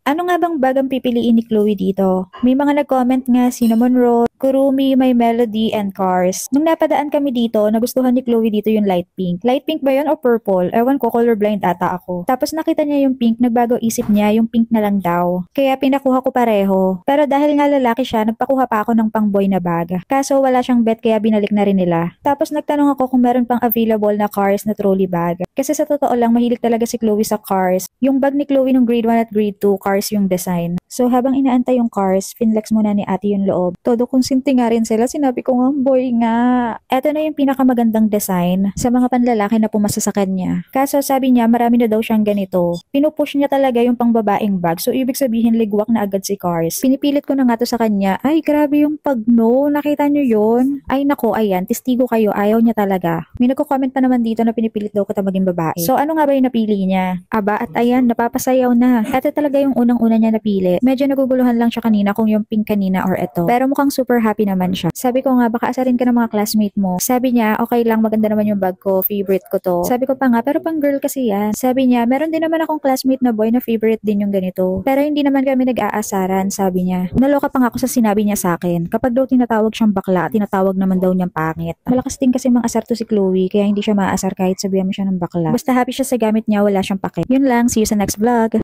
Ano nga bang bagang pipiliin ni Chloe dito? May mga nag-comment nga cinnamon roll, Kurumi, My Melody, and Cars. Nung napadaan kami dito, nagustuhan ni Chloe dito yung light pink. Light pink ba yun o purple? Ewan ko, colorblind ata ako. Tapos nakita niya yung pink, nagbago isip niya, yung pink na lang daw. Kaya pinakuha ko pareho. Pero dahil nga lalaki siya, nagpakuha pa ako ng pang-boy na bag. Kaso wala siyang bet kaya binalik na rin nila. Tapos nagtanong ako kung meron pang available na Cars na trolley bag. Kasi sa totoo lang, mahilig talaga si Chloe sa Cars. Yung bag ni Chloe nung grade 1 at grade 2, Cars yung design. So habang inaantay yung Cars, finlex muna ni ate yung loob. Todo konsinti nga rin sila, sinabi ko nga, boy nga. Eto na yung pinakamagandang design sa mga panlalaki na pumasa sa kanya. Kaso sabi niya, marami na daw siyang ganito. Pinupush niya talaga yung pangbabaeng bag, so ibig sabihin ligwak na agad si Cars. Pinipilit ko na nga to sa kanya, ay grabe yung pag-no, nakita niyo yun? Ay nako, ayan, testigo kayo, ayaw niya talaga. May nagko-comment pa naman dito na pinipilit daw kita maging babae. So ano nga ba yung napili niya? Aba at ayan, napapasayaw na. Ito talaga yung unang-una niya napili. Medyo naguguluhan lang siya kanina kung yung pink kanina or ito. Pero mukhang super happy naman siya. Sabi ko nga, baka asarin ka ng mga classmate mo. Sabi niya, okay lang, maganda naman yung bag ko, favorite ko to. Sabi ko pa nga, pero pang girl kasi yan. Sabi niya, meron din naman akong classmate na boy na favorite din yung ganito. Pero hindi naman kami nag-aasaran, sabi niya. Naloka pa nga ako sa sinabi niya sa akin. Kapag daw tinatawag siyang bakla, tinatawag naman daw niyang pangit. Malakas din kasi mga asar to si Chloe, kaya hindi siya maaasar kahit sabihan mo siya ng bakla. Basta happy siya sa gamit niya, wala siyang pake. Yun lang, see you sa next vlog.